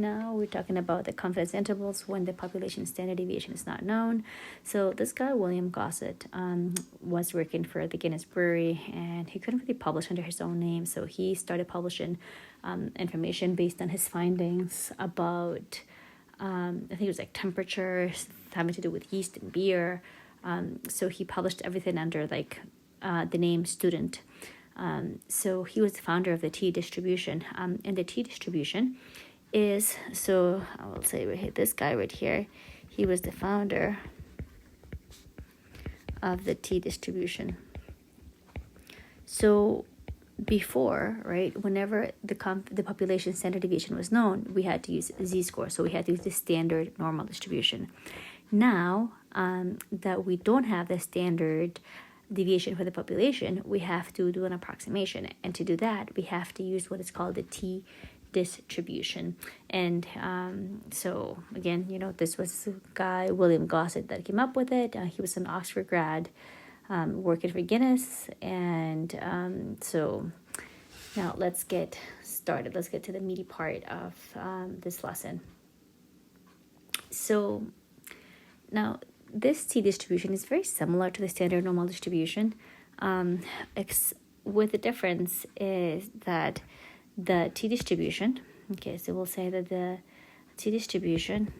Now we're talking about the confidence intervals when the population standard deviation is not known. So this guy, William Gossett, was working for the Guinness Brewery, and he couldn't really publish under his own name. So he started publishing information based on his findings about, I think it was like temperatures having to do with yeast and beer. So he published everything under like the name Student. So he was the founder of the T distribution. And the T distribution is, so I will say this guy right here, he was the founder of the T distribution. So before, right, whenever the population standard deviation was known, we had to use z-score, so we had to use the standard normal distribution. Now that we don't have the standard deviation for the population, we have to do an approximation, and to do that we have to use what is called the T distribution. And so again, this was a guy, William Gossett, that came up with it. He was an Oxford grad, working for Guinness. And so now let's get started. Let's get to the meaty part of this lesson. So now this T distribution is very similar to the standard normal distribution, with the difference is that the T distribution, okay, so we'll say that the T distribution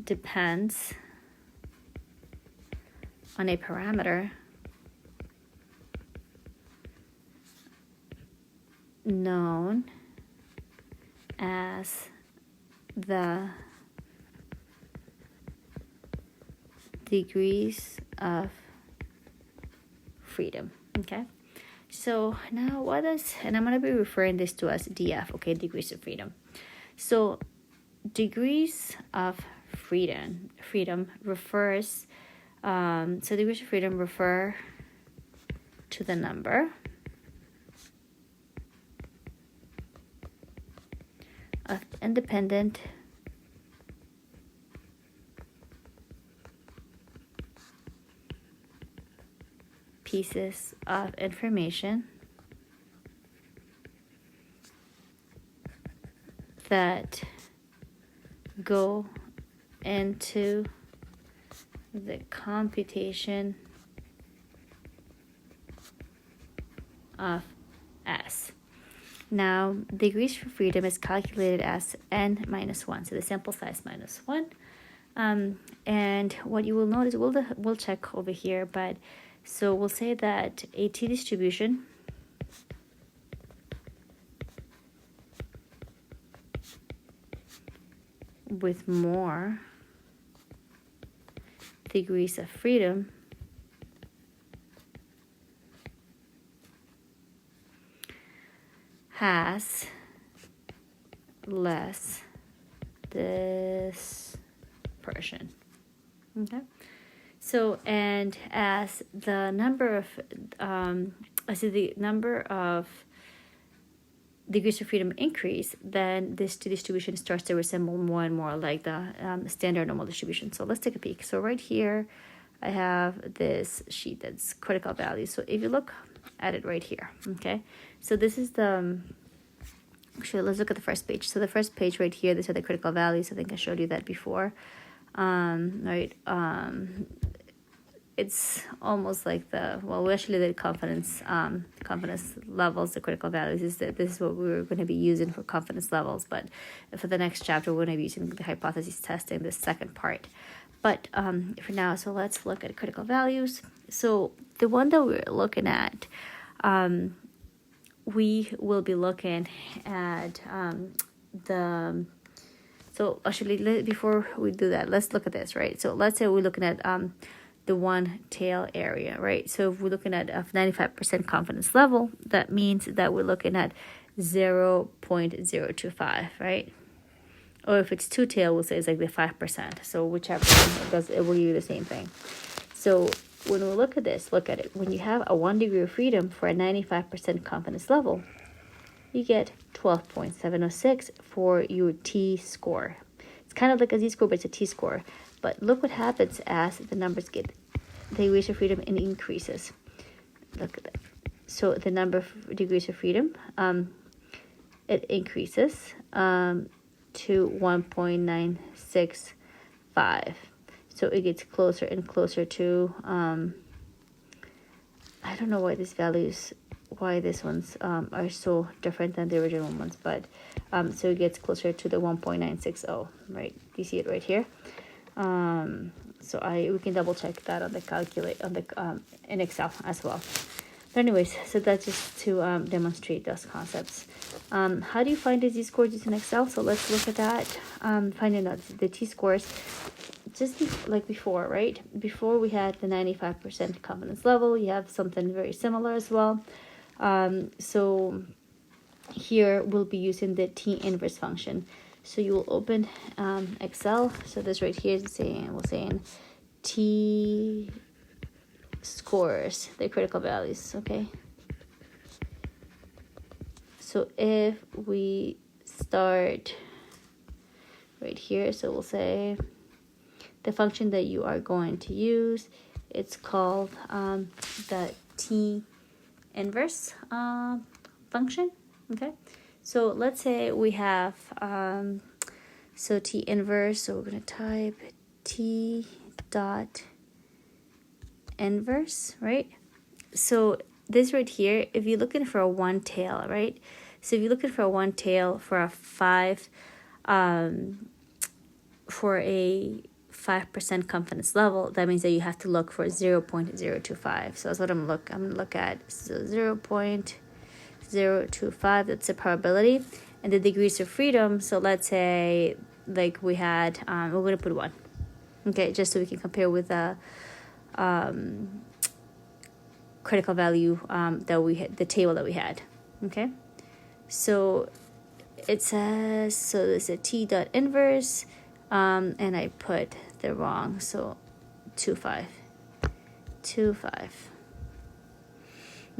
depends on a parameter known as the degrees of freedom. Okay, so now what is, and I'm going to be referring this to as DF, okay, degrees of freedom. So degrees of freedom refers, so degrees of freedom refer to the number of independent pieces of information that go into the computation of S. Now, degrees of freedom is calculated as n minus 1, so the sample size minus 1. And what you will notice, we'll check over here, but so we'll say that a T distribution with more degrees of freedom has less dispersion. Okay. So, and as the number of degrees of freedom increase, then this distribution starts to resemble more and more like the standard normal distribution. So let's take a peek. So right here, I have this sheet that's critical values. So if you look at it right here, okay. So this is actually, let's look at the first page. So the first page right here, these are the critical values. I think I showed you that before. Right. It's almost like we actually did confidence levels, the critical values. This is what we were going to be using for confidence levels, but for the next chapter we're going to be using the hypothesis testing, the second part. But for now, so let's look at critical values. So the one that we're looking at, we will be looking at so actually, before we do that, let's look at this, right? So let's say we're looking at the one tail area, right? So if we're looking at a 95% confidence level, that means that we're looking at 0.025, right? Or if it's two tail, we'll say it's like the 5%. So whichever one, it will give you the same thing. So when we look at this, look at it. When you have a 1 degree of freedom for a 95% confidence level, you get 12.706 for your T-score. It's kind of like a Z-score, but it's a T-score. But look what happens as the numbers get the degrees of freedom increases. Look at that. So the number of degrees of freedom it increases to 1.965. So it gets closer and closer to, I don't know why these ones are so different than the original ones, but so it gets closer to the 1.960, right? You see it right here. So we can double check that on the in Excel as well. But anyways, so that's just to demonstrate those concepts. How do you find the z-scores using Excel? So let's look at that. Finding out the t-scores, just like before, right? Before we had the 95% confidence level. You have something very similar as well. So here we'll be using the t-inverse function. So you will open Excel. So this right here is saying t scores, the critical values, okay? So if we start right here, so we'll say the function that you are going to use, it's called the t-inverse function, okay? So let's say we have, so t-inverse, so we're going to type t dot inverse, right? So this right here, if you're looking for a one tail, right? So if you're looking for a one tail for a 5% confidence level, that means that you have to look for 0.025. So that's what I'm gonna look at. So 0.025, that's the probability, and the degrees of freedom. So let's say like we had, we're gonna put 1, okay, just so we can compare with the critical value that we had, the table that we had, okay? So it says, so there's a t dot inverse, and I put the wrong, so 25.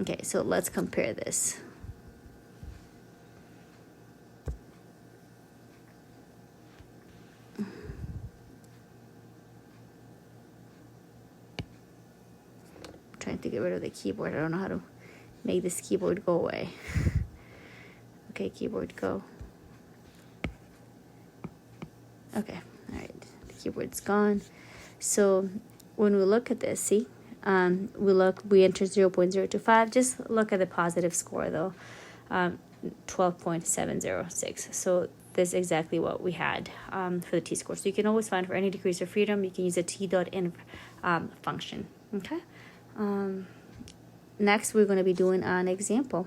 Okay, so let's compare this. Trying to get rid of the keyboard. I don't know how to make this keyboard go away. Okay, keyboard go. Okay, all right, the keyboard's gone. So when we look at this, see, we enter 0.025. Just look at the positive score though, 12.706. So this is exactly what we had for the t-score. So you can always find for any degrees of freedom, you can use a t.in function. Okay. Next, we're going to be doing an example.